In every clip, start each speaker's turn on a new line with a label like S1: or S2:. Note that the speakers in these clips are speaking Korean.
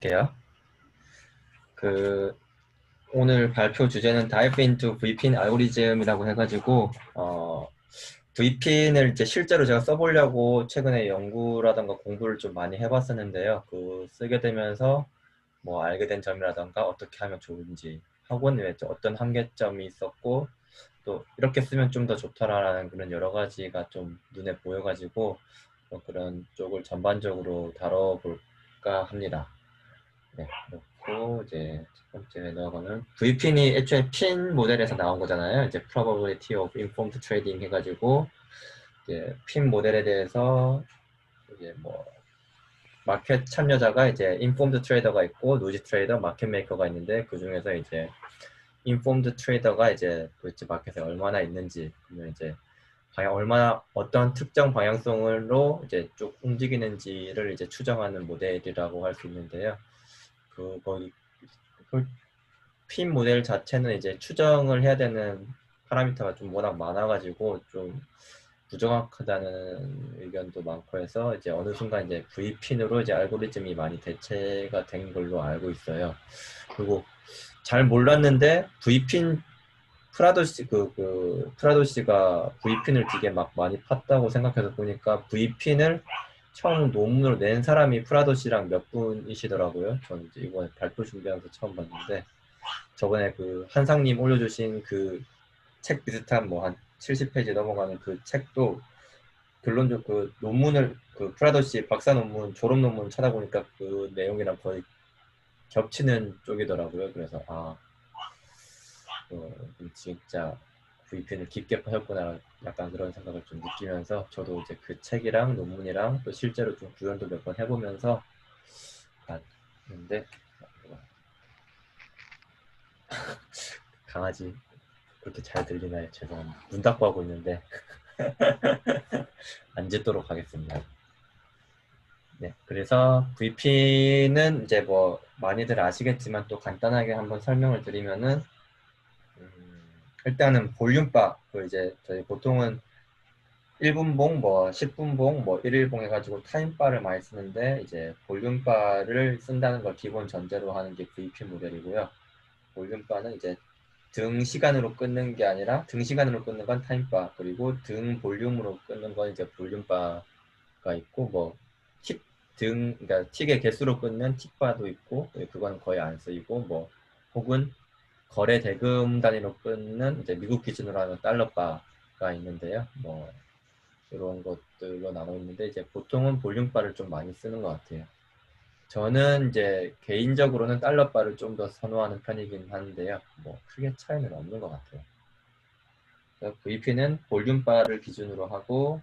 S1: 게요. 그 오늘 발표 주제는 Dive into VPN 알고리즘이라고 해가지고 VPN을 이제 실제로 제가 써보려고 최근에 연구라던가 공부를 좀 많이 해봤었는데요. 그 쓰게 되면서 뭐 알게 된 점이라던가 어떻게 하면 좋은지 혹은 왜 어떤 한계점이 있었고 또 이렇게 쓰면 좀 더 좋더라라는 그런 여러 가지가 좀 눈에 보여가지고 그런 쪽을 전반적으로 다뤄볼까 합니다. 네, 그렇고 이제 첫 번째 매너는 VPN이 애초에 핀 모델에서 나온 거잖아요. 이제 Probability of Informed Trading 해가지고 이제 핀 모델에 대해서 이제 뭐 마켓 참여자가 이제 Informed Trader가 있고 Noisy Trader, 마켓 메이커가 있는데 그 중에서 이제 Informed Trader가 이제 도대체 마켓에 얼마나 있는지 그러면 이제 방향 얼마나 어떤 특정 방향성으로 이제 쭉 움직이는지를 이제 추정하는 모델이라고 할 수 있는데요. 그거 핀 모델 자체는 이제 추정을 해야 되는 파라미터가 좀 워낙 많아가지고 좀 부정확하다는 의견도 많고 해서 이제 어느 순간 이제 V핀으로 이제 알고리즘이 많이 대체가 된 걸로 알고 있어요. 그리고 잘 몰랐는데 V핀 프라도시 프라도시가 V핀을 되게 막 많이 팠다고 생각해서 보니까 V핀을 처음 논문으로 낸 사람이 프라도시랑 몇 분이시더라고요. 저는 이제 이번에 발표 준비하면서 처음 봤는데 저번에 그 한상님 올려주신 그 책 비슷한 뭐 한 70페이지 넘어가는 그 책도 결론적 그 논문을 그 프라더시 박사 논문 졸업 논문 찾아보니까 그 내용이랑 거의 겹치는 쪽이더라고요. 그래서 진짜 VPN을 깊게 파셨구나 약간 그런 생각을 좀 느끼면서 저도 이제 그 책이랑 논문이랑 또 실제로 좀 구현도 몇 번 해보면서 봤는데 강아지 그렇게 잘 들리나요? 죄송합니다. 문 닫고 하고 있는데 안 짖도록 하겠습니다. 네, 그래서 VP는 이제 뭐 많이들 아시겠지만 또 간단하게 한번 설명을 드리면은 일단은 볼륨바 그 이제 저희 보통은 1분봉 뭐 10분봉 뭐 1일봉 해가지고 타임바를 많이 쓰는데 이제 볼륨바를 쓴다는 걸 기본 전제로 하는 게 VP 모델이고요. 볼륨바는 이제 등 시간으로 끊는 게 아니라 등 시간으로 끊는 건 타임바 그리고 등 볼륨으로 끊는 건 이제 볼륨바가 있고 뭐 틱 등 그러니까 틱의 개수로 끊는 틱바도 있고 그건 거의 안 쓰이고 뭐 혹은 거래 대금 단위로 끊는 이제 미국 기준으로 하면 달러바가 있는데요. 뭐 이런 것들로 나눠 있는데 이제 보통은 볼륨바를 좀 많이 쓰는 것 같아요. 저는 이제 개인적으로는 달러바를 좀 더 선호하는 편이긴 한데요. 뭐 크게 차이는 없는 것 같아요. VP는 볼륨바를 기준으로 하고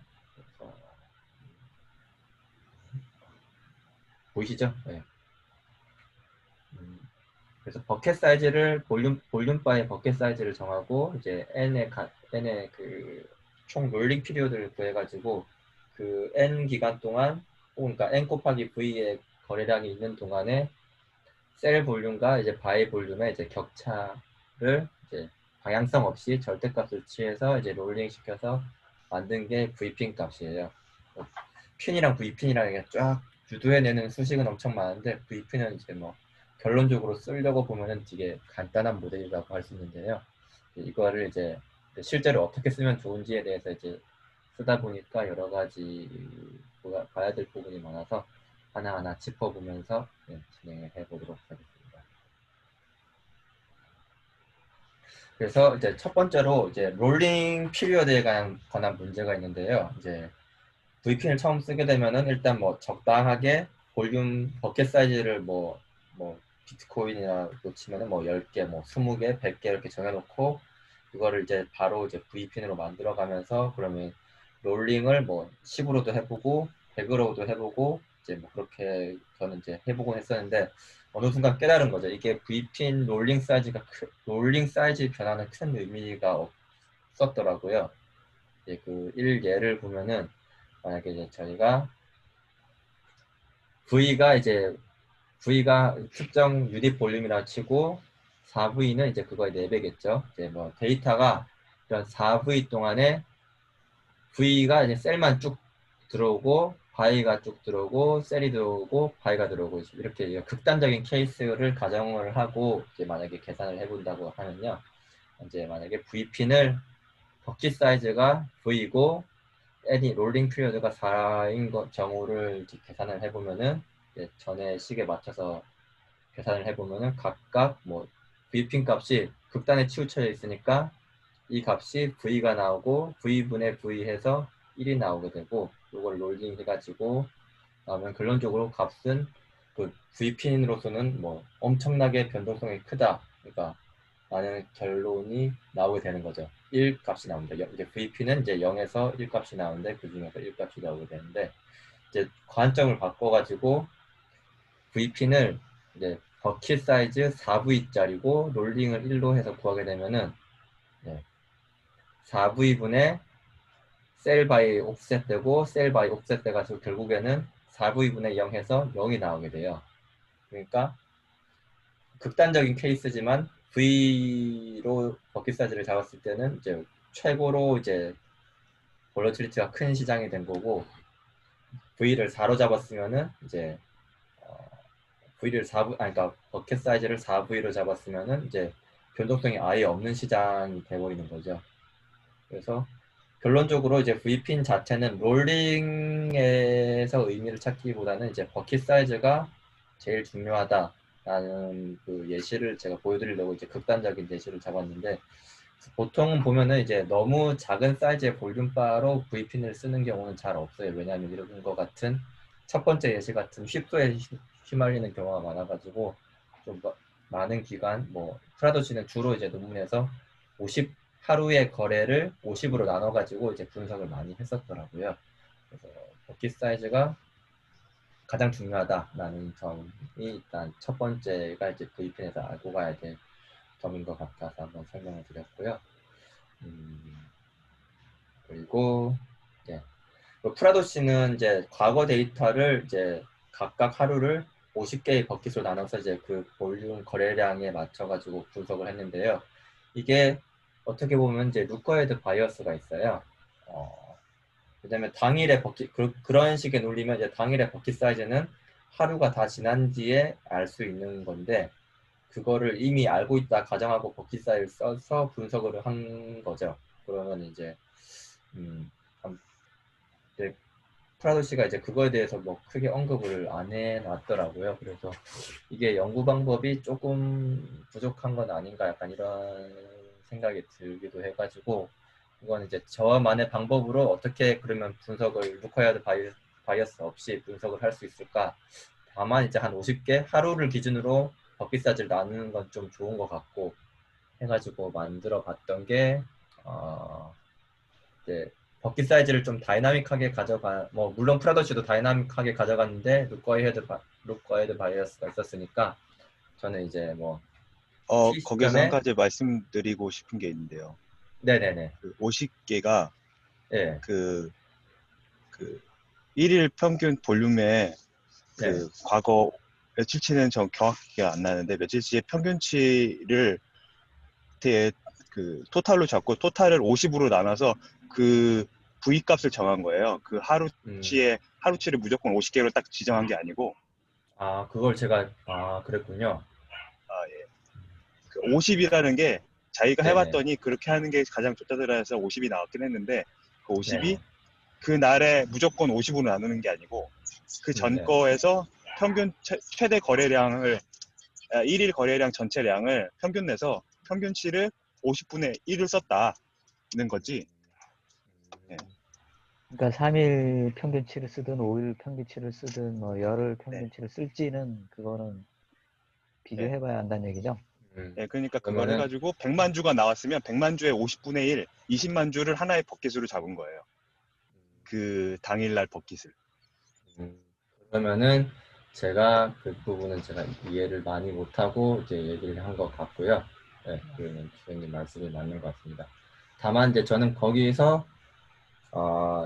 S1: 보이시죠? 네. 그래서 버켓 사이즈를 볼륨바의 버켓 사이즈를 정하고 이제 n의 그 총 롤링 피리어드를 구해가지고 그 n 기간 동안 그러니까 n 곱하기 v의 거래량이 있는 동안에 셀 볼륨과 이제 바이 볼륨의 이제 격차를 이제 방향성 없이 절대값을 취해서 이제 롤링 시켜서 만든 게 V핀 값이에요. 핀이랑 V핀이랑 이게 쫙 유도해내는 수식은 엄청 많은데 V핀은 이제 뭐 결론적으로 쓰려고 보면은 되게 간단한 모델이라고 할 수 있는데요. 이거를 이제 실제로 어떻게 쓰면 좋은지에 대해서 이제 쓰다 보니까 여러 가지 봐야 될 부분이 많아서 하나하나 짚어보면서 진행을 해보도록 하겠습니다. 그래서 이제 첫 번째로 이제 롤링 피리어드에 관한 문제가 있는데요. 이제 VPN을 처음 쓰게 되면은 일단 뭐 적당하게 볼륨 버켓 사이즈를 뭐 비트코인이나 놓치면은 뭐 10개, 뭐 20개, 100개 이렇게 정해놓고 그거를 이제 바로 이제 VPN으로 만들어 가면서 그러면 롤링을 뭐 10으로도 해보고 100으로도 해보고 이제 뭐 그렇게 저는 이제 해보곤 했었는데 어느 순간 깨달은 거죠. 이게 VPN 롤링 사이즈 변화는 큰 의미가 없었더라고요. 이제 그 예를 보면은 만약에 이제 저희가 V가 특정 유닛 볼륨이라 치고 4V는 이제 그거의 4배겠죠. 이제 뭐 데이터가 이런 4V 동안에 V가 이제 셀만 쭉 들어오고 바이가 쭉 들어오고 셀이 들어오고 바이가 들어오고 이렇게 극단적인 케이스를 가정을 하고 이제 만약에 계산을 해본다고 하면요. 이제 만약에 VP는 버킷 사이즈가 V이고 N이 롤링 피리어드가 4인 경우를 이제 계산을 해보면은 전에 식에 맞춰서 계산을 해보면은 각각 뭐 V핀 값이 극단에 치우쳐져 있으니까 이 값이 V가 나오고 V분의 V 해서 1이 나오게 되고 이걸 롤링 해가지고 나오면 결론적으로 값은 그 V핀으로서는 뭐 엄청나게 변동성이 크다. 그러니까 라는 결론이 나오게 되는 거죠. 1 값이 나옵니다. 이제 VP는 이제 0에서 1 값이 나오는데 그 중에서 1 값이 나오게 되는데 이제 관점을 바꿔가지고 VP는 이제 버킷 사이즈 4V짜리고 롤링을 1로 해서 구하게 되면은 4V분의 셀 바이 옵셋 되고 셀 바이 옵셋 돼가지고 결국에는 4V분의 0 해서 0이 나오게 돼요. 그러니까 극단적인 케이스지만 V로 버킷 사이즈를 잡았을 때는 이제 최고로 이제 볼러틸리티가 큰 시장이 된 거고 V를 4로 잡았으면은 이제 V를 4V 그러니까 버킷 사이즈를 4V로 잡았으면은 이제 변동성이 아예 없는 시장이 돼버리는 거죠. 그래서 결론적으로 이제 V핀 자체는 롤링에서 의미를 찾기보다는 이제 버킷 사이즈가 제일 중요하다라는 그 예시를 제가 보여드리려고 이제 극단적인 예시를 잡았는데 보통 보면은 이제 너무 작은 사이즈의 볼륨바로 V핀을 쓰는 경우는 잘 없어요. 왜냐하면 이런 거 같은 첫 번째 예시 같은 휩소에 휘말리는 경우가 많아가지고 좀 많은 기간 뭐 프라도시는 주로 이제 논문에서 50 하루의 거래를 50으로 나눠가지고 이제 분석을 많이 했었더라고요. 그래서 버킷 사이즈가 가장 중요하다라는 점이 일단 첫 번째가 이제 V핀에서 알고 가야 될 점인 것 같아서 한번 설명을 드렸고요. 그리고 예. 프라도 씨는 이제 과거 데이터를 이제 각각 하루를 50개의 버킷으로 나눠서 이제 그 볼륨 거래량에 맞춰가지고 분석을 했는데요. 이게 어떻게 보면 이제 루커헤드 바이어스가 있어요. 왜냐면 당일의 버킷 그런 식의 논리면 이제 당일의 버킷 사이즈는 하루가 다 지난 뒤에 알 수 있는 건데 그거를 이미 알고 있다 가정하고 버킷 사이즈를 써서 분석을 한 거죠. 그러면 이제 이제 프라도 씨가 이제 그거에 대해서 뭐 크게 언급을 안 해놨더라고요. 그래서 이게 연구 방법이 조금 부족한 건 아닌가 약간 이런 생각이 들기도 해가지고 이건 이제 저만의 방법으로 어떻게 그러면 분석을 루커야드 바이어스 없이 분석을 할 수 있을까? 다만 이제 한 50개 하루를 기준으로 버킷 사이즈를 나누는 건 좀 좋은 것 같고 해가지고 만들어 봤던 게 이제 버킷 사이즈를 좀 다이나믹하게 가져가 뭐 물론 프라더쉬도 다이나믹하게 가져갔는데 루커헤드 바이어스가 있었으니까 저는 이제 뭐
S2: 거기서 한
S1: T시점에
S2: 가지 말씀드리고 싶은 게 있는데요.
S1: 네네네
S2: 그 50개가
S1: 예
S2: 그 1일 평균 볼륨의
S1: 네.
S2: 그 과거 며칠치는 전 정확히가 안 나는데 며칠치의 평균치를 그 토탈로 잡고 토탈을 50으로 나눠서 그 V 값을 정한 거예요. 그 하루치를 무조건 50개로 딱 지정한 게 아니고
S1: 그걸 제가 그랬군요.
S2: 예. 그 50이라는 게 자기가
S1: 네네
S2: 해봤더니 그렇게 하는 게 가장 좋다더라 해서 50이 나왔긴 했는데 그 50이
S1: 네네
S2: 그 날에 무조건 50으로 나누는 게 아니고 그 전
S1: 네.
S2: 거에서 평균 최대 거래량을 1일 거래량 전체량을 평균 내서 평균치를 50분의 1을 썼다는 거지. 네.
S3: 그러니까 3일 평균치를 쓰든 5일 평균치를 쓰든 뭐 열흘
S2: 네.
S3: 평균치를 쓸지는 그거는
S2: 네.
S3: 비교해봐야 한다는 얘기죠.
S2: 네, 그러니까 그걸
S1: 그러면은
S2: 해가지고 100만 주가 나왔으면 100만 주의 50분의 1, 20만 주를 하나의 버킷으로 잡은 거예요. 그 당일날 버킷을.
S1: 그러면은 제가 그 부분은 제가 이해를 많이 못하고 이제 얘기를 한 것 같고요. 네, 그러면 주장님 말씀이 맞는 것 같습니다. 다만 이제 저는 거기서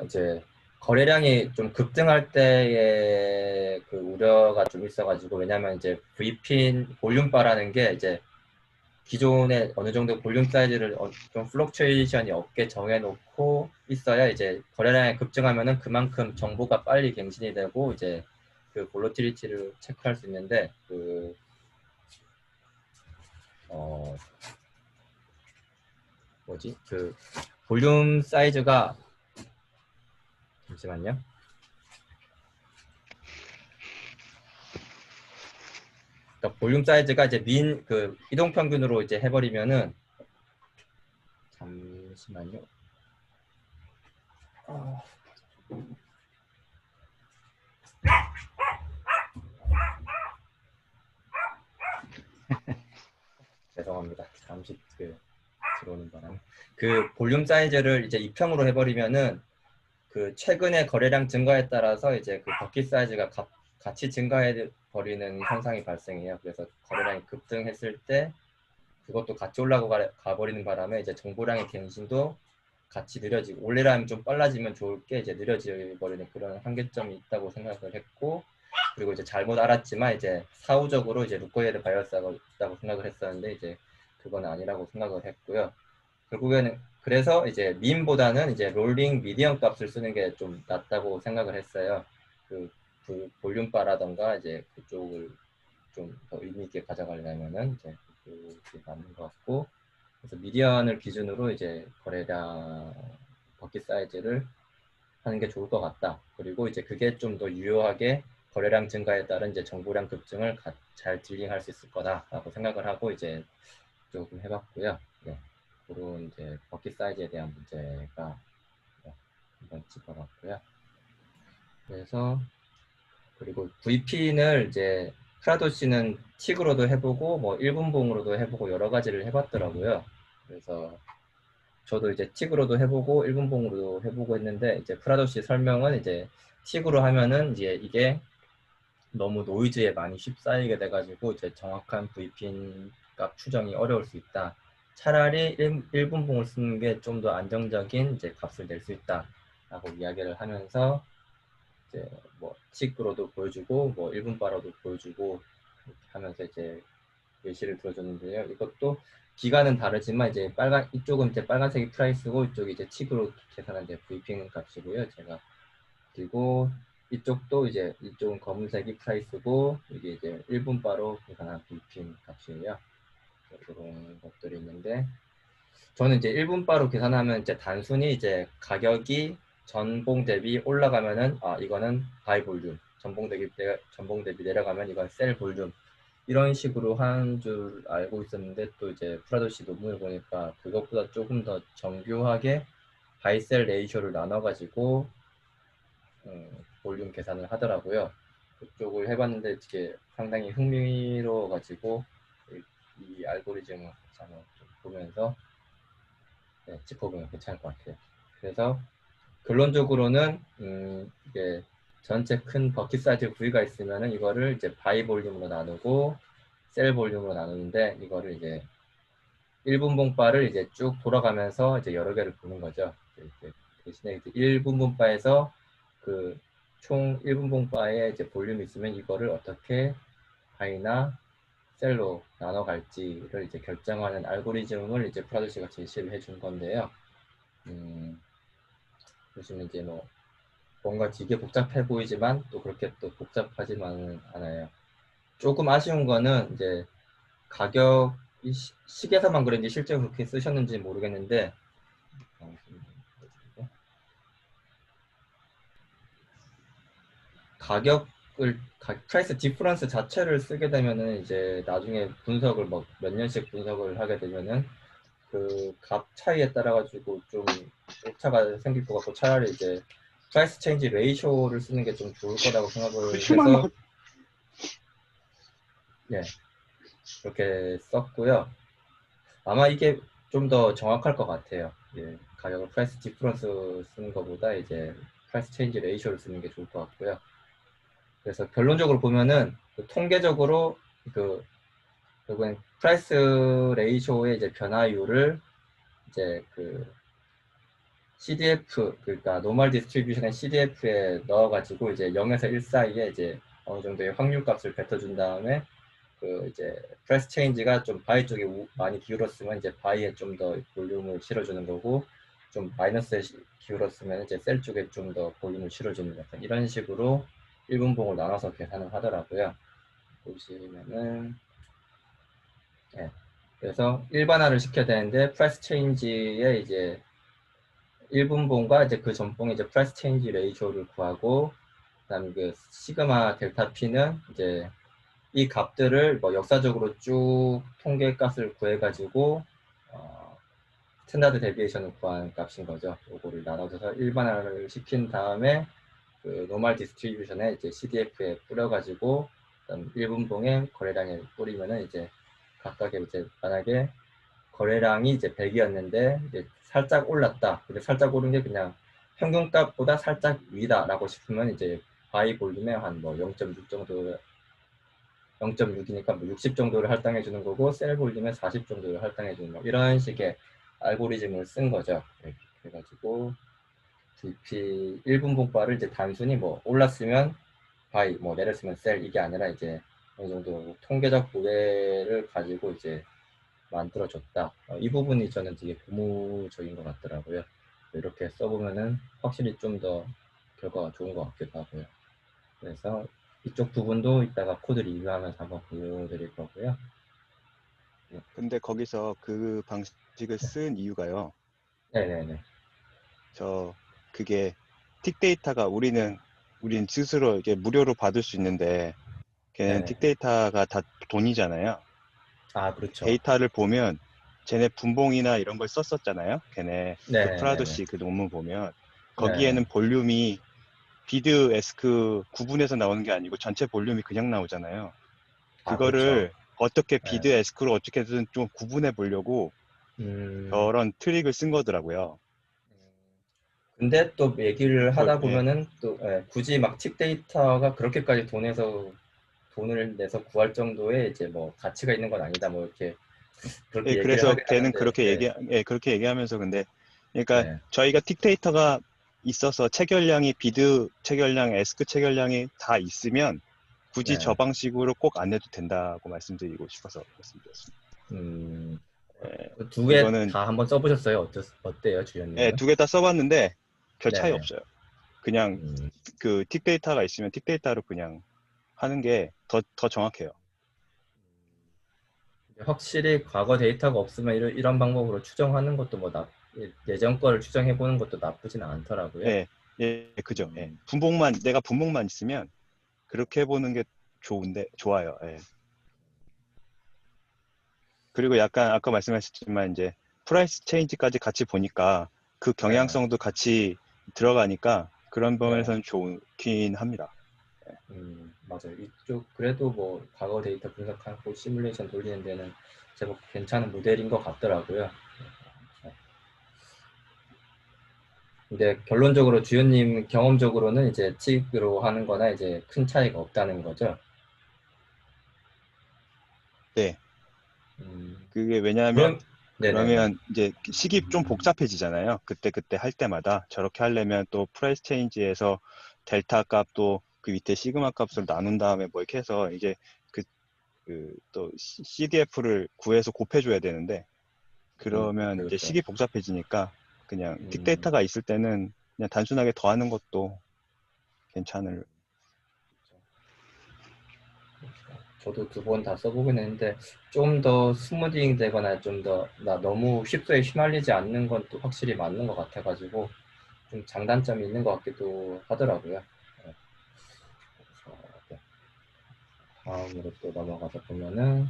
S1: 이제 거래량이 좀 급등할 때의 그 우려가 좀 있어가지고 왜냐면 이제 V핀 볼륨바라는 게 이제 기존에 어느 정도 볼륨 사이즈를 좀 플럭츄에이션이 없게 정해놓고 있어야 이제 거래량이 급증하면은 그만큼 정보가 빨리 갱신이 되고 이제 그 볼러티리티를 체크할 수 있는데 그 뭐지 그 볼륨 사이즈가 잠시만요. 그러니까 볼륨 사이즈가 이제 그 이동 평균으로 이제 해버리면은 잠시만요. 죄송합니다. 잠시 들어오는 바람에 그 볼륨 사이즈를 이제 2평으로 해버리면은 그 최근에 거래량 증가에 따라서 이제 그 버킷 사이즈가 같이 증가해 버리는 현상이 발생해요. 그래서 거래량이 급등했을 때 그것도 같이 가버리는 바람에 이제 정보량의 갱신도 같이 느려지고 원래라면 좀 빨라지면 좋을 게 이제 느려져 버리는 그런 한계점이 있다고 생각을 했고 그리고 이제 잘못 알았지만 이제 사후적으로 이제 루커이드 바이어스가 있다고 생각을 했었는데 이제 그건 아니라고 생각을 했고요. 결국에는 그래서 이제 민보다는 이제 롤링 미디엄 값을 쓰는 게 좀 낫다고 생각을 했어요. 그 볼륨바라던가 이제 그쪽을 좀 더 의미 있게 가져가려면은 이제 그게 맞는 것 같고 그래서 미디안을 기준으로 이제 거래량 버킷 사이즈를 하는 게 좋을 것 같다. 그리고 이제 그게 좀 더 유효하게 거래량 증가에 따른 이제 정보량 급증을 잘 딜링할 수 있을 거다라고 생각을 하고 이제 조금 해봤고요. 네. 그런 이제 버킷 사이즈에 대한 문제가 한번 짚어봤고요. 그래서 그리고 VPN을 이제 프라도 씨는 틱으로도 해보고 뭐 1분봉으로도 해보고 여러 가지를 해봤더라고요. 그래서 저도 이제 틱으로도 해보고 1분봉으로도 해보고 했는데 이제 프라도 씨 설명은 이제 틱으로 하면은 이제 이게 너무 노이즈에 많이 휩싸이게 돼가지고 이제 정확한 VPN 값 추정이 어려울 수 있다. 차라리 1분봉을 쓰는 게 좀 더 안정적인 이제 값을 낼 수 있다라고 이야기를 하면서 이제 뭐 틱으로도 보여주고 뭐 1분바로도 보여주고 이렇게 하면서 이제 예시를 들어줬는데요. 이것도 기간은 다르지만 이제 이쪽은 이제 빨간색이 프라이스고 이쪽이 이제 틱으로 계산한 이제 VPN 값이고요. 제가 그리고 이쪽도 이제 이쪽은 검은색이 프라이스고 이게 이제 1분바로 계산한 VPN 값이에요. 이런 것들이 있는데 저는 이제 1분바로 계산하면 이제 단순히 이제 가격이 전봉 대비 올라가면은 이거는 바이 볼륨, 전봉 대비 내려가면 이건 셀 볼륨 이런 식으로 하는 줄 알고 있었는데 또 이제 프라도시 논문을 보니까 그것보다 조금 더 정교하게 바이 셀 레이쇼를 나눠가지고 볼륨 계산을 하더라고요. 그쪽을 해봤는데 이게 상당히 흥미로워가지고 이 알고리즘을 한번 좀 보면서 짚어보면 괜찮을 것 같아요. 그래서 결론적으로는 이게 전체 큰 버킷 사이즈 부위가 있으면은 이거를 이제 바이 볼륨으로 나누고 셀 볼륨으로 나누는데 이거를 이제 1분봉바를 이제 쭉 돌아가면서 이제 여러 개를 보는 거죠. 대신에 이제 1분봉바에서 그 총 1분봉바에 이제 볼륨이 있으면 이거를 어떻게 바이나 셀로 나눠갈지를 이제 결정하는 알고리즘을 이제 프라도 씨가 제시를 해준 건데요. 보시면 이제 뭐 뭔가 되게 복잡해 보이지만 또 그렇게 또 복잡하지만은 않아요. 조금 아쉬운 거는 이제 가격이 식에서만 그런지 실제로 그렇게 쓰셨는지 모르겠는데 프라이스 디퍼런스 자체를 쓰게 되면은 이제 나중에 분석을 몇 년씩 분석을 하게 되면은 그 값 차이에 따라 가지고 좀 오차가 생길 것 같고 차라리 이제 프라이스 체인지 레이쇼를 쓰는 게 좀 좋을 거라고 생각을 해서 그렇게 썼고요. 아마 이게 좀 더 정확할 것 같아요. 가격을 프라이스 디퍼런스 쓰는 것보다 이제 프라이스 체인지 레이쇼를 쓰는 게 좋을 것 같고요. 그래서 결론적으로 보면은 통계적으로 결국엔 프라이스 레이쇼의 이제 변화율을 이제 CDF 그러니까 노멀 디스트리뷰션의 CDF에 넣어가지고 이제 0에서 1 사이에 이제 어느 정도의 확률 값을 뱉어준 다음에 그 이제 프레스 체인지가 좀 바이 쪽에 많이 기울었으면 이제 바이에 좀 더 볼륨을 실어주는 거고, 좀 마이너스에 기울었으면 이제 셀 쪽에 좀 더 볼륨을 실어주는 약간 이런 식으로 1분봉을 나눠서 계산을 하더라고요. 보시면은 예. 그래서 일반화를 시켜야 되는데 프레스 체인지에 이제 1분봉과 이제 그 전봉의 이제 프레스 체인지 레이쇼를 구하고, 그다음에 그 시그마 델타 P는 이제 이 값들을 뭐 역사적으로 쭉 통계 값을 구해가지고 스탠다드 데비에이션을 구하는 값인 거죠. 요거를 나눠줘서 일반화를 시킨 다음에 그 노멀 디스트리뷰션에 이제 CDF에 뿌려가지고 그다음 1분봉에 거래량에 뿌리면은 이제 각각의 이제 만약에 거래량이 이제 100이었는데 이제 살짝 올랐다. 근데 살짝 오른 게 그냥 평균값보다 살짝 위다라고 싶으면 이제 바이 볼륨에 한 뭐 0.6 정도 0.6이니까 뭐 60 정도를 할당해 주는 거고, 셀 볼륨에 40 정도를 할당해 주는 거, 이런 식의 알고리즘을 쓴 거죠. 그래가지고 VP 1분봉바를 이제 단순히 뭐 올랐으면 바이, 뭐 내렸으면 셀, 이게 아니라 이제 어느 정도 통계적 모델을 가지고 이제 만들어줬다. 이 부분이 저는 되게 고무적인 것 같더라고요. 이렇게 써보면은 확실히 좀 더 결과가 좋은 것 같기도 하고요. 그래서 이쪽 부분도 이따가 코드 리뷰하면서 한번 보여드릴 거고요. 네.
S2: 근데 거기서 그 방식을 쓴 이유가요.
S1: 네네네.
S2: 그게 틱데이터가 우리는 스스로 이게 무료로 받을 수 있는데 걔는
S1: 네네.
S2: 틱데이터가 다 돈이잖아요.
S1: 아, 그렇죠.
S2: 데이터를 보면 쟤네 분봉이나 이런 걸 썼었잖아요. 걔네 그
S1: 네네네네.
S2: 프라도시 그 논문 보면
S1: 네네.
S2: 거기에는 볼륨이 비드 에스크 구분해서 나오는 게 아니고 전체 볼륨이 그냥 나오잖아요.
S1: 아, 그렇죠.
S2: 그거를 어떻게
S1: 네.
S2: 비드 에스크로 어떻게든 좀 구분해 보려고
S1: 음,
S2: 저런 트릭을 쓴 거더라고요.
S1: 근데 또 얘기를
S2: 그걸
S1: 하다 보면은 또 굳이 막 팁 데이터가 그렇게까지 돈을 내서 구할 정도의 이제 뭐 가치가 있는 건 아니다. 뭐 이렇게
S2: 예,
S1: 그렇게 얘기를
S2: 그래서
S1: 하긴
S2: 걔는
S1: 하는데, 네,
S2: 그렇게 얘기하면서 근데 그러니까
S1: 네,
S2: 저희가 틱데이터가 있어서 체결량이 비드 체결량, 에스크 체결량이 다 있으면 굳이 저
S1: 네.
S2: 방식으로 꼭 안 해도 된다고 말씀드리고 싶어서 말씀드렸습니다.
S1: 음,
S2: 예,
S1: 두 개
S2: 이거는
S1: 다 한번 써보셨어요? 어때요,
S2: 예,
S1: 주연님은?
S2: 두 개 다 써봤는데 별 차이
S1: 네네.
S2: 없어요. 그냥
S1: 음,
S2: 그 틱데이터가 있으면 틱데이터로 그냥 하는 게 더 정확해요.
S1: 확실히 과거 데이터가 없으면 이런 방법으로 추정하는 것도 뭐 예전 거를 추정해 보는 것도 나쁘진 않더라고요.
S2: 예, 예, 그죠. 예.
S1: 음,
S2: 내가 분봉만 있으면 그렇게 해보는 게 좋아요. 예. 그리고 약간 아까 말씀하셨지만 이제 프라이스 체인지까지 같이 보니까 그
S1: 네,
S2: 경향성도 같이 들어가니까 그런
S1: 네.
S2: 부분에서는 좋긴 합니다.
S1: 맞아요. 이쪽 그래도 뭐 과거 데이터 분석하고 시뮬레이션 돌리는 데는 제법 괜찮은 모델인 것 같더라고요. 근데 결론적으로 주연님 경험적으로는 이제 틱으로 하는 거나 이제 큰 차이가 없다는 거죠.
S2: 네.
S1: 음,
S2: 그게 왜냐하면
S1: 그럼, 네네네.
S2: 그러면 이제 식이 좀 복잡해지잖아요. 그때 할 때마다 저렇게 하려면 또 프라이스 체인지에서 델타 값도 그 밑에 시그마 값을 나눈 다음에 뭐 이렇게 해서 이제 또 CDF를 구해서 곱해줘야 되는데 그러면 이제
S1: 그렇죠.
S2: 식이 복잡해지니까 그냥
S1: 음,
S2: 틱데이터가 있을 때는 그냥 단순하게 더하는 것도 괜찮을.
S1: 저도 두 번 다 써보긴 했는데 좀 더 스무딩 되거나 좀 더 나 너무 쉽소에 휘말리지 않는 건 또 확실히 맞는 것 같아가지고 좀 장단점이 있는 것 같기도 하더라고요. 네. 그래서, 네. 다음으로 또 넘어가서 보면은,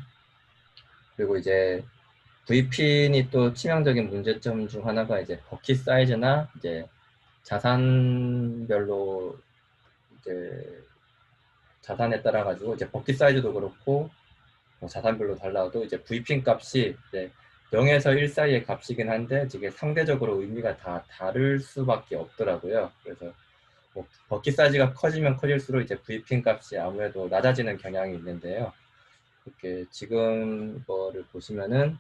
S1: 그리고 이제 VPN이 또 치명적인 문제점 중 하나가 이제 버킷 사이즈나 이제 자산별로 이제 자산에 따라 가지고 이제 버킷 사이즈도 그렇고 뭐 자산별로 달라도 이제 VPN 값이 이제 0에서 1 사이의 값이긴 한데 이게 상대적으로 의미가 다 다를 수밖에 없더라고요. 그래서 뭐 버킷 사이즈가 커지면 커질수록 이제 VPN 값이 아무래도 낮아지는 경향이 있는데요. 이렇게 지금 거를 보시면은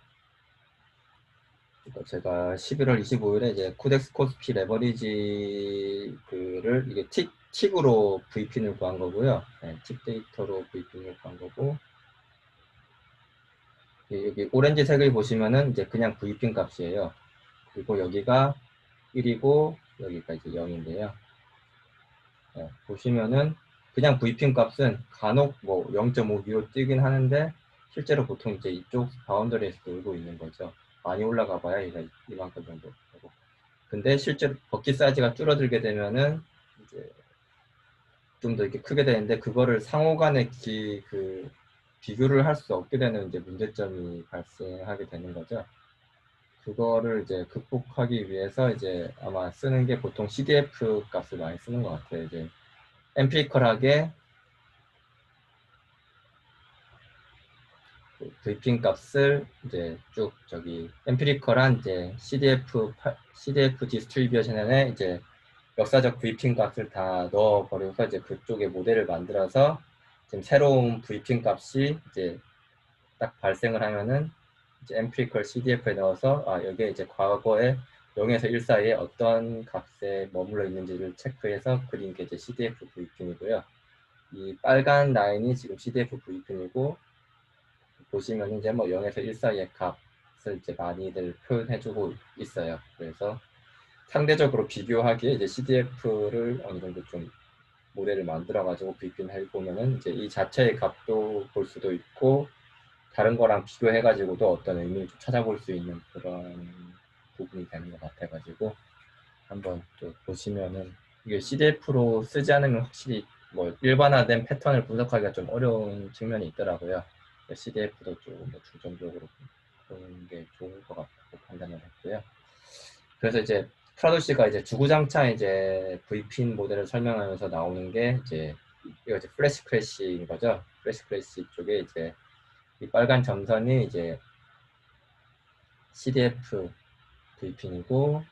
S1: 제가 11월 25일에 이제 코덱스 코스피 레버리지 그를 이게 틱으로 VPN을 구한 거고요. 네, 틱 데이터로 VPN을 구한 거고, 여기 오렌지색을 보시면은 이제 그냥 VPN 값이에요. 그리고 여기가 1이고 여기가 이제 0인데요. 네, 보시면은 그냥 VPN 값은 간혹 뭐 0.5 뛰긴 하는데 실제로 보통 이제 이쪽 바운더리에서 놀고 있는 거죠. 많이 올라가 봐야 얘가 이만큼 정도 되고. 근데 실제로 버킷 사이즈가 줄어들게 되면은 이제 좀 더 이렇게 크게 되는데 그거를 상호 간에 비교를 할 수 없게 되는 이제 문제점이 발생하게 되는 거죠. 그거를 이제 극복하기 위해서 이제 아마 쓰는 게 보통 CDF 값을 많이 쓰는 것 같아요. 이제 엠피리컬하게 VPN 값을 이제 쭉 저기 엠피리컬한 이제 CDF 디스트리뷰션에 이제 역사적 VPN 값을 다 넣어버려서 이제 그쪽에 모델을 만들어서 지금 새로운 VPN 값이 이제 딱 발생을 하면은 이제 엠피리컬 CDF에 넣어서 여기에 이제 과거에 0에서 1 사이에 어떤 값에 머물러 있는지를 체크해서 그린 게 이제 CDF VPN이고요. 이 빨간 라인이 지금 CDF VPN이고 보시면 이제 뭐 0에서 1 사이의 값을 이제 많이들 표현해주고 있어요. 그래서 상대적으로 비교하기에 이제 CDF를 어느 정도 좀 모델을 만들어가지고 VPN 해보면은 이제 이 자체의 값도 볼 수도 있고 다른 거랑 비교해가지고도 어떤 의미를 좀 찾아볼 수 있는 그런 부분이 되는 것 같아가지고 한번 또 보시면은 이게 CDF로 쓰지 않으면 확실히 뭐 일반화된 패턴을 분석하기가 좀 어려운 측면이 있더라고요. CDF도 좀 중점적으로 보는 게 좋을 것 같고 판단을 했고요. 그래서 이제 프라도시가 이제 주구장창 이제 VPN 모델을 설명하면서 나오는 게 이제 이거 이제 플래시 크래시인 거죠. 플래시 크래시 쪽에 이제 이 빨간 점선이 이제 CDF VPN이고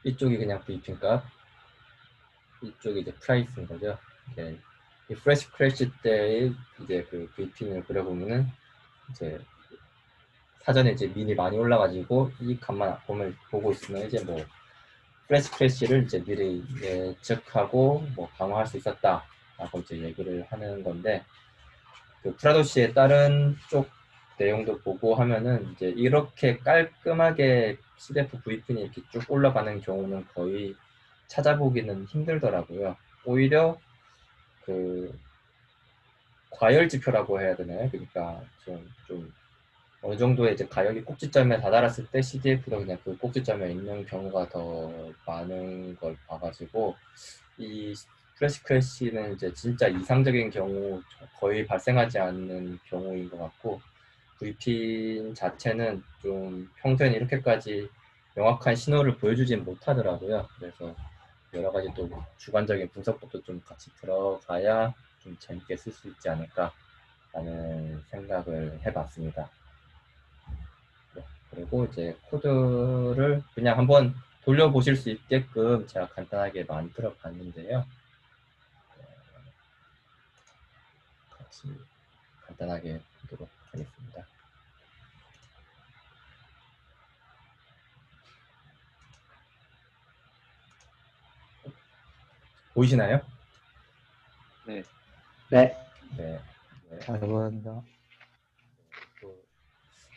S1: 이쪽이 그냥 VPN 값, 이쪽이 이제 프라이스인 거죠. 이제 이 플래시 크래시 때의 이제 그 VPN을 그려보면은 이제 사전에 이제 미리 많이 올라가지고 이 값만 보고 있으면 이제 뭐 플래시 크래시를 이제 미리 예측하고 뭐 방어할 수 있었다라고 이제 얘기를 하는 건데 그 프라도시의 다른 쪽 내용도 보고 하면은 이제 이렇게 깔끔하게 CDF VPN이 이렇게 쭉 올라가는 경우는 거의 찾아보기는 힘들더라고요. 오히려 그 과열 지표라고 해야 되나요? 그러니까 좀 어느 정도의 이제 가격이 꼭지점에 다다랐을 때 CDF도 그냥 그 꼭지점에 있는 경우가 더 많은 걸 봐가지고 이 플래시 크래시는 이제 진짜 이상적인 경우 거의 발생하지 않는 경우인 것 같고 VPN 자체는 좀 평소에는 이렇게까지 명확한 신호를 보여주진 못하더라고요. 그래서 여러 가지 또 주관적인 분석도 좀 같이 들어가야 좀 재밌게 쓸 수 있지 않을까라는 생각을 해봤습니다. 그리고 이제 코드를 그냥 한번 돌려보실 수 있게끔 제가 간단하게 만들어 봤는데요. 같이 간단하게 보도록 하겠습니다. 보이시나요?
S2: 네.
S3: 네.
S1: 네.
S3: 잘 보인다.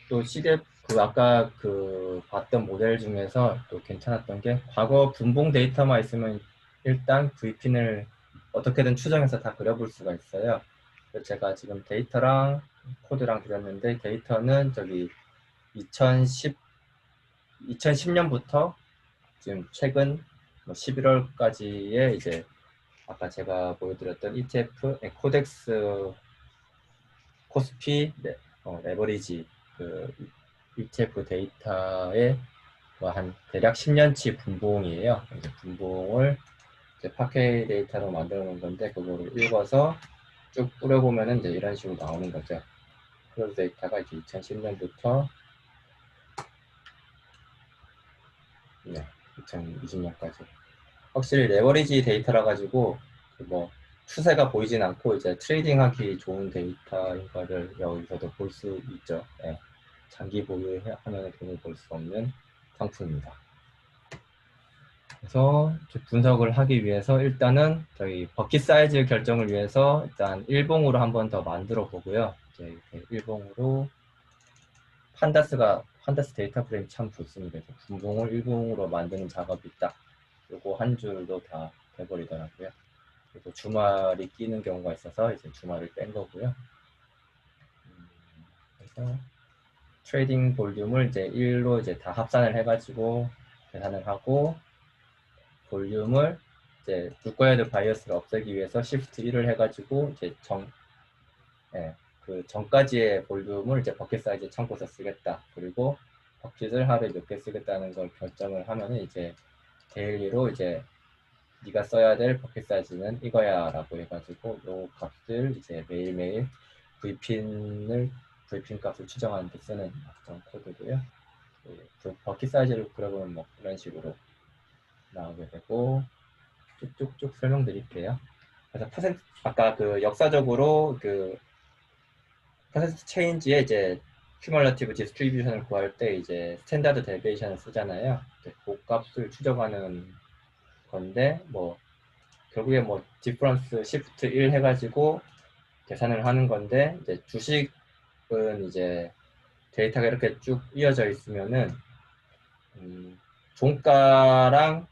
S1: 또 CDF 아까 그 봤던 모델 중에서 또 괜찮았던 게 과거 분봉 데이터만 있으면 일단 VPN을 어떻게든 추정해서 다 그려볼 수가 있어요. 그래서 제가 지금 데이터랑 코드랑 그렸는데 데이터는 저기 2010년부터 지금 최근 11월까지의 이제 아까 제가 보여드렸던 ETF 코덱스 코스피 레버리지 그 ETF 데이터의 한 대략 10년치 분봉이에요. 이제 분봉을 이제 파케 데이터로 만들어 놓은 건데 그거를 읽어서 쭉 뿌려보면은 이제 이런 식으로 나오는 거죠. 클로즈 데이터가 이제 2010년부터 2020년까지. 확실히 레버리지 데이터라 가지고 뭐 추세가 보이진 않고 이제 트레이딩하기 좋은 데이터인 거를 여기서도 볼 수 있죠. 네. 장기 보유하면 돈을 벌 수 없는 상품입니다. 그래서 분석을 하기 위해서 일단은 저희 버킷 사이즈 결정을 위해서 일단 일봉으로 한번 더 만들어 보고요. 이제 이렇게 일봉으로 판다스 데이터 프레임 참 좋습니다. 그래서 분봉을 일봉으로 만드는 작업이 딱 요거 한 줄도 다 돼버리더라고요. 그리고 주말이 끼는 경우가 있어서 이제 주말을 뺀 거고요. 그래서 트레이딩 볼륨을 이제 1로 이제 다 합산을 해가지고 계산을 하고, 볼륨을 이제 리쿼어드 바이어스를 없애기 위해서 Shift 1을 해가지고 이제 그 전까지의 볼륨을 이제 버킷 사이즈 참고서 쓰겠다. 그리고 버킷을 하루에 몇 개 쓰겠다는 걸 결정을 하면은 이제 데일리로 이제 네가 써야 될 버킷 사이즈는 이거야 라고 해가지고 요 값을 이제 매일매일 브이핀 값을 추정하는 데 쓰는 그런 코드고요. 그 버킷 사이즈를 그려보면 뭐 이런 식으로 나오게 되고, 쭉쭉쭉 설명드릴게요. 그래서 아까 그 역사적으로 그 퍼센트 체인지에 이제 큐뮬러티브 디스트리뷰션을 구할 때 이제 스탠다드 데비에이션을 쓰잖아요. 그 값을 추정하는 건데, 뭐 결국에 뭐 디퍼런스 시프트 1 해가지고 계산을 하는 건데, 이제 주식은 이제 데이터가 이렇게 쭉 이어져 있으면은 종가랑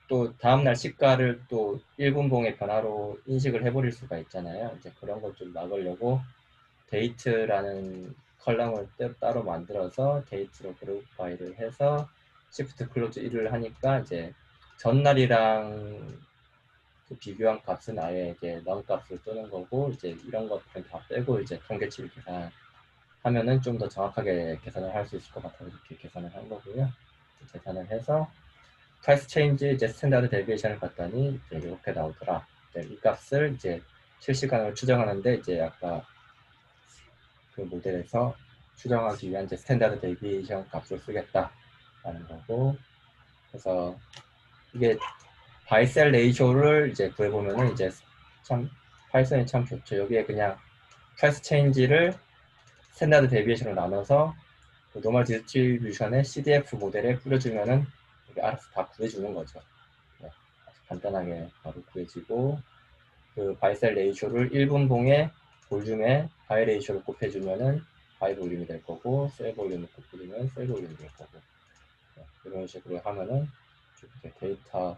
S1: 또 다음날 시가를 또 1분봉의 변화로 인식을 해버릴 수가 있잖아요. 이제 그런 걸 좀 막으려고 데이트라는 컬럼을 따로 만들어서 데이트로 그룹 바이를 해서 시프트 클로즈 1을 하니까 이제 전날이랑 그 비교한 값은 아예 이제 넌 값을 뜨는 거고, 이제 이런 것들은 다 빼고 이제 통계치를 계산하면은 좀 더 정확하게 계산을 할 수 있을 것 같아서 이렇게 계산을 한 거고요. 계산을 해서 프라이스 체인지 이제 스탠다드 데비에이션을 봤더니 이제 이렇게 나오더라. 이 값을 이제 실시간으로 추정하는데 이제 아까 그 모델에서 추정하기 위한 이제 스탠다드 데비에이션 값을 쓰겠다라는 거고, 그래서 이게 바이셀 레이쇼를 이제 구해보면은 이제 참 파이썬이 참 좋죠. 여기에 그냥 프라이스 체인지를 스탠다드 데비에이션으로 나눠서 그 노멀 디스트리뷰션의 CDF 모델에 뿌려주면은 이게 알아서 다 구해주는 거죠. 네, 아주 간단하게 바로 구해지고, 그 바이셀 레이쇼를 1분봉의 볼륨에 바이 레이쇼를 곱해주면은 바이 볼륨이 될 거고, 셀 볼륨을 곱해주면 셀 볼륨이 될 거고, 네, 이런 식으로 하면은 이제 데이터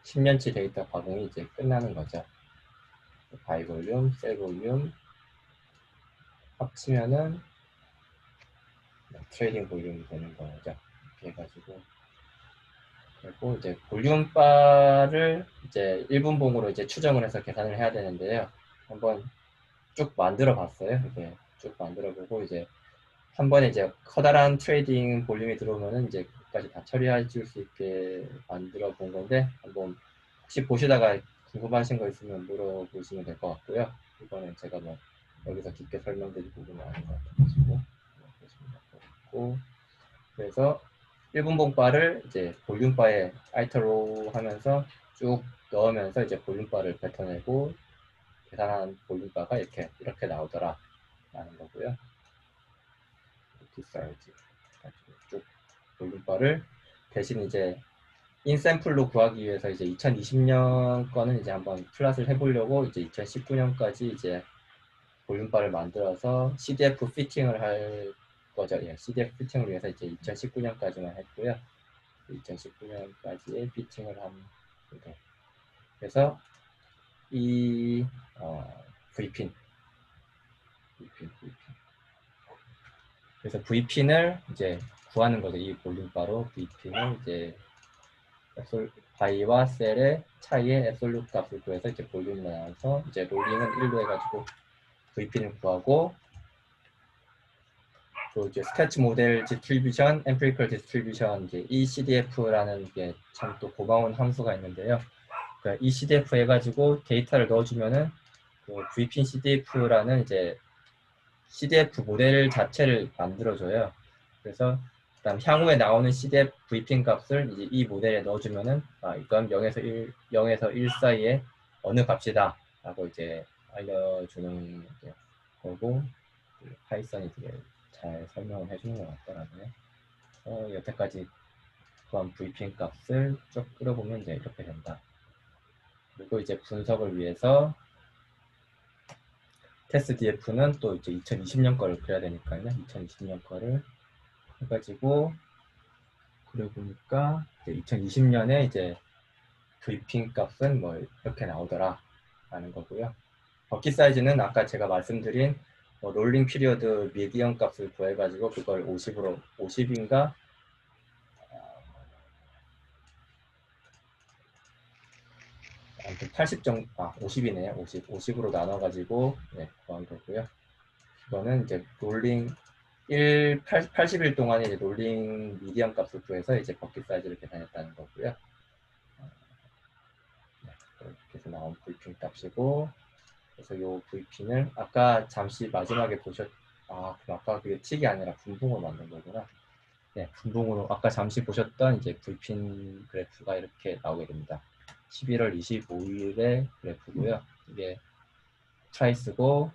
S1: 10년치 데이터 가공이 이제 끝나는 거죠. 바이 볼륨, 셀 볼륨 합치면은 트레이딩 볼륨이 되는 거죠. 이렇게 해가지고, 그리고 이제 볼륨바를 이제 1분봉으로 이제 추정을 해서 계산을 해야 되는데요. 한번 쭉 만들어 봤어요. 이게 쭉 만들어 보고 이제 한 번에 이제 커다란 트레이딩 볼륨이 들어오면은 이제 그것까지 다 처리해 줄 수 있게 만들어 본 건데, 한번 혹시 보시다가 궁금하신 거 있으면 물어보시면 될 것 같고요. 이거는 제가 뭐 여기서 깊게 설명드릴 부분은 아닌 것 같아가지고 보시면 될 것 같고, 그래서 1분봉 바를 이제 볼륨 바에 아이터로 하면서 쭉 넣으면서 이제 볼륨 바를 뱉어내고 계산한 볼륨 바가 이렇게 나오더라 라는 거고요. 사이즈 쭉 볼륨 바를 대신 이제 인샘플로 구하기 위해서 이제 2020년 거는 이제 한번 플랫을 해보려고 이제 2019년까지 이제 볼륨바를 만들어서 CDF 피팅을 할 거죠. 예, CDF 피팅을 위해서 이제 2019년까지만 했고요. 2019년까지의 피팅을 한 거죠. 그래서 이 V핀. 그래서 V핀을 이제 구하는 거죠. 이 볼륨바로 V핀을 이제 바이와 셀의 차이의 앱솔루트 값을 구해서 이제 볼륨을 나눠서 이제 롤링은 1로 해가지고 V핀을 구하고, 또 이제 스케치 모델 디스트리뷰션, 엠피리컬 디스트리뷰션 이제 ECDF라는 게 참 또 고마운 함수가 있는데요. 그러니까 ECDF 해가지고 데이터를 넣어주면은 그 V핀 CDF라는 이제 CDF 모델 자체를 만들어줘요. 그래서 그다음 향후에 나오는 CDF V핀 값을 이제 이 모델에 넣어주면은 이건 0에서 1 사이에 어느 값이다 라고 이제 알려주는 거고, 파이썬이 되게 잘 설명을 해주는 것 같더라고요. 여태까지 구한 V핀 값을 쭉 끌어보면 이제 이렇게 된다. 그리고 이제 분석을 위해서 테스트 DF는 또 이제 2020년 거를 그려야 되니까요. 2020년 거를 해가지고 그려 보니까 2020년에 이제 브리핑 값은 뭐 이렇게 나오더라 라는 거고요. 버킷 사이즈는 아까 제가 말씀드린 뭐 롤링 피리어드 미디언 값을 구해가지고 그걸 50으로 50인가 아무튼 80 정도 50이네요. 50으로 나눠가지고 네, 구한 거고요. 이거는 이제 롤링 80일 동안에 이제 롤링 미디언 값을 구해서 이제 버킷 사이즈를 계산했다는 거고요. 네, 이렇게 해서 나온 브리핑 값이고, 그래서 이 VP는 아까 잠시 마지막에 그럼 아까 그게 틱이 아니라 분봉으로 만든 거구나. 네, 분봉으로 아까 잠시 보셨던 이제 VP 그래프가 이렇게 나오게 됩니다. 11월 25일의 그래프고요. 이게 프라이스고,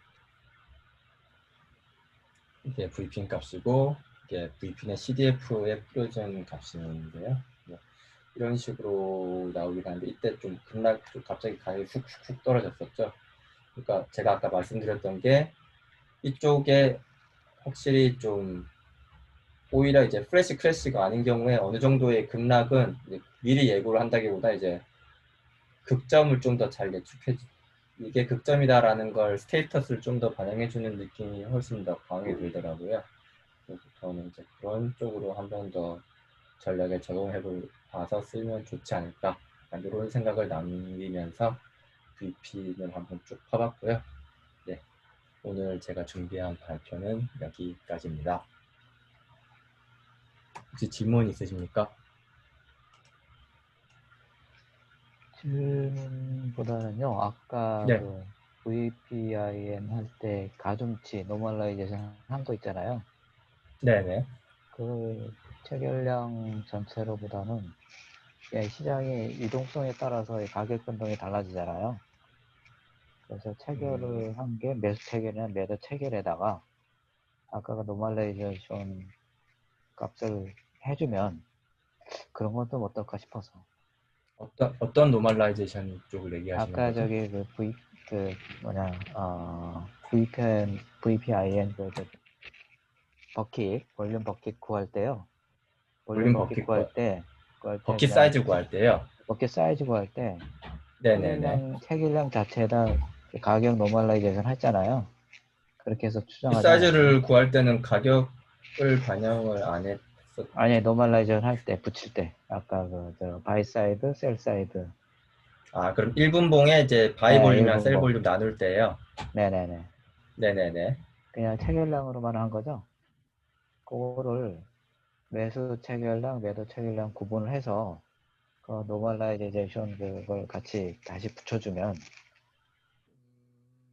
S1: 이게 VP 값이고, 이게 VP는 CDF에 뿌려진 값인데요. 네, 이런 식으로 나오긴 하는데 이때 좀 급락, 좀 갑자기 가격이 훅훅 떨어졌었죠. 그러니까 제가 아까 말씀드렸던 게 이쪽에 확실히 좀 오히려 이제 플래시 크래시가 아닌 경우에 어느 정도의 급락은 미리 예고를 한다기보다 이제 극점을 좀 더 잘 예측해 이게 극점이다라는 걸 스테이터스를 좀 더 반영해주는 느낌이 훨씬 더 강하게 들더라고요. 그래서 저는 이제 그런 쪽으로 한 번 더 전략에 적용해 봐서 쓰면 좋지 않을까 이런 생각을 남기면서 VP는 한번 쭉 파봤고요. 네, 오늘 제가 준비한 발표는 여기까지입니다. 혹시 질문 있으십니까?
S3: 질문보다는요, 아까
S1: 네,
S3: 그 VPIN 할 때 가중치 노멀라이제이션 한 거 있잖아요.
S1: 네네.
S3: 그 체결량 전체로보다는 시장의 유동성에 따라서 가격 변동이 달라지잖아요. 그래서 체결을 한 게 매수 체결이나 매도 체결에다가 아까 노멀라이제이션 값을 해주면 그런 건 좀 어떨까 싶어서.
S1: 어떤 노멀라이제이션 쪽을 얘기하시는
S3: 아까
S1: 거죠?
S3: 저기 VPIN 버킷 볼륨 버킷 구할 때요. 볼륨
S1: 볼륨
S3: 버킷 구할 때
S1: 버킷
S3: 그냥
S1: 사이즈 구할 때요.
S3: 버킷 사이즈 구할 때
S1: 네네네.
S3: 체결량 자체에다 가격 노멀라이제이션 했잖아요. 그렇게 해서
S1: 버킷
S3: 추정하잖아요.
S1: 사이즈를 구할 때는 가격을 반영을 안 했었.
S3: 아니 노멀라이제이션 할 때 붙일 때 아까 바이 사이드, 셀 사이드.
S1: 그럼 1분봉에 이제 바이
S3: 네,
S1: 볼륨이랑 셀
S3: 일분봉.
S1: 볼륨 나눌 때요.
S3: 네네네.
S1: 네네네.
S3: 그냥 체결량으로만 한 거죠. 그거를 매수 체결량, 매도 체결량 구분을 해서 그 노멀라이제이션 그걸 같이 다시 붙여주면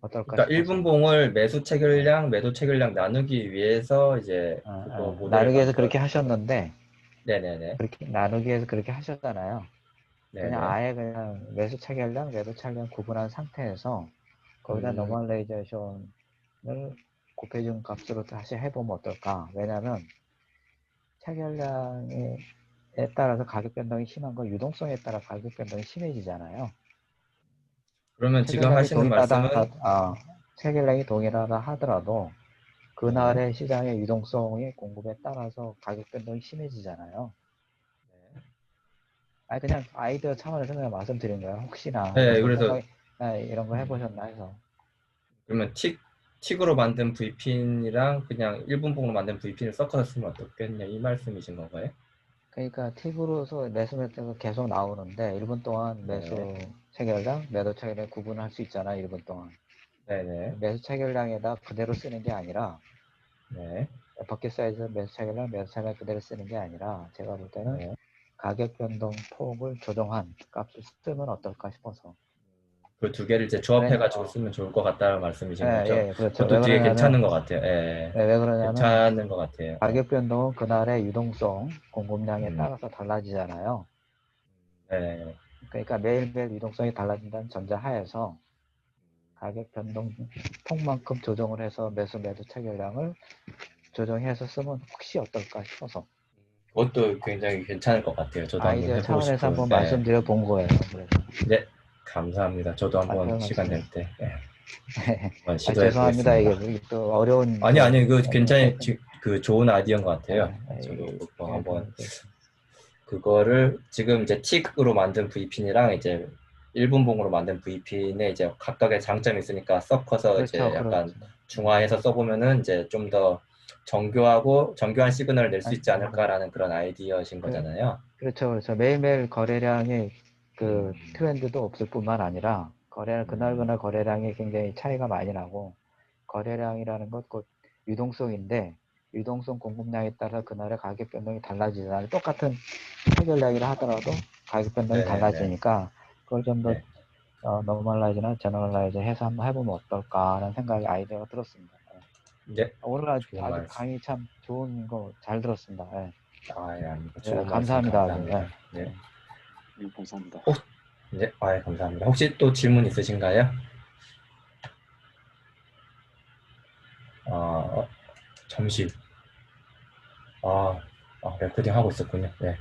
S3: 어떨까
S1: 그러니까
S3: 싶어서.
S1: 1분봉을 매수 체결량, 매도 체결량 나누기 위해서 이제 그거 모델을
S3: 나누기 위해서
S1: 만들어.
S3: 그렇게 하셨는데
S1: 네네네.
S3: 그렇게 나누기 위해서 그렇게 하셨잖아요. 그냥
S1: 네네.
S3: 아예 그냥 매수 체결량, 매도 체결량 구분한 상태에서 거기다 노멀라이제이션을 곱해준 값으로 다시 해보면 어떨까? 왜냐하면 체결량에 따라서 가격 변동이 심한 건 유동성에 따라 가격 변동이 심해지잖아요.
S1: 그러면 지금
S3: 체결량이
S1: 하시는 말씀은
S3: 체결량이 동일하다 하더라도
S1: 네.
S3: 그날의 시장의 유동성의 공급에 따라서 가격 변동이 심해지잖아요. 그냥 아이디어 차원에서 그냥 말씀드린 거예요. 혹시나
S1: 네,
S3: 이런 거
S1: 그래서
S3: 이런 거 해보셨나 해서.
S1: 그러면 틱으로 만든 V핀이랑 그냥 1분봉으로 만든 V핀을 섞어서 쓰면 어떻겠냐 이 말씀이신 건가요?
S3: 그러니까 팁으로서 매수 매도가 계속 나오는데 1분 동안
S1: 네.
S3: 매수 체결량, 매도 체결량 구분할 수 있잖아. 1분 동안.
S1: 네네.
S3: 매수 체결량에다 그대로 쓰는 게 아니라
S1: 네.
S3: 버킷 사이즈 매수 체결량, 매수 체결량 그대로 쓰는 게 아니라 제가 볼 때는
S1: 네.
S3: 가격 변동 폭을 조정한 값을 쓰면 어떨까 싶어서.
S1: 그 두 개를 이제
S3: 왜냐,
S1: 조합해가지고 쓰면 좋을 것 같다는 말씀이신 거죠?
S3: 그렇죠.
S1: 그것도 되게 괜찮은 것 같아요. 예.
S3: 왜 그러냐면
S1: 괜찮은 것 같아요. 예.
S3: 가격 변동은 그날의 유동성, 공급량에
S1: 음.
S3: 따라서 달라지잖아요.
S1: 네.
S3: 그러니까 매일매일 유동성이 달라진다는 전제하에서 가격 변동 폭만큼 조정을 해서 매수 매도 체결량을 조정해서 쓰면 혹시 어떨까 싶어서
S1: 그것도 굉장히 괜찮을 것 같아요. 저도 한번
S3: 아이디어
S1: 해보고
S3: 차원에서
S1: 싶은.
S3: 한번
S1: 예.
S3: 말씀드려 본 거예요. 그래서
S1: 네. 감사합니다. 저도 한번
S3: 발표
S1: 시간 낼
S3: 말씀드려.
S1: 때. 예. 한번
S3: 아, 죄송합니다.
S1: 시도해보겠습니다.
S3: 이게 또 어려운
S1: 아니, 그 굉장히
S3: 패턴.
S1: 그 좋은 아이디어인 것 같아요. 저도 그거 한번 그거를 지금 이제 틱으로 만든 V핀이랑 이제 1분봉으로 만든 V핀에 이제 각각의 장점이 있으니까 섞어서 이제
S3: 그렇죠,
S1: 약간
S3: 그렇죠.
S1: 중화해서 써보면은 이제 좀 더 정교한 시그널을 낼 수 있지 않을까라는 그런 아이디어신
S3: 그,
S1: 거잖아요.
S3: 그렇죠, 그렇죠. 매일매일 거래량이 그
S1: 음,
S3: 트렌드도 없을 뿐만 아니라 그날 거래량이 굉장히 차이가 많이 나고 거래량이라는 것 곧 유동성인데 유동성 공급량에 따라 그날의 가격 변동이 달라지잖아요. 똑같은 해결량이라 하더라도 가격 변동이
S1: 네네네.
S3: 달라지니까 그걸 좀 더
S1: 네.
S3: 노멀라이즈나 제너럴라이즈 해서 한번 해보면 어떨까 하는 생각이 아이디어가 들었습니다. 예.
S1: 네.
S3: 오늘
S1: 좋은
S3: 아주
S1: 말씀.
S3: 강의 참 좋은 거 잘 들었습니다. 예.
S1: 아, 예, 아닙니다.
S3: 예,
S1: 좋은 말씀
S3: 감사합니다. 아주. 예.
S1: 감사합니다. 네.
S2: 감사합니다.
S1: 네, 아, 감사합니다. 혹시 또 질문 있으신가요? 잠시. 레코딩 하고 있었군요. 네.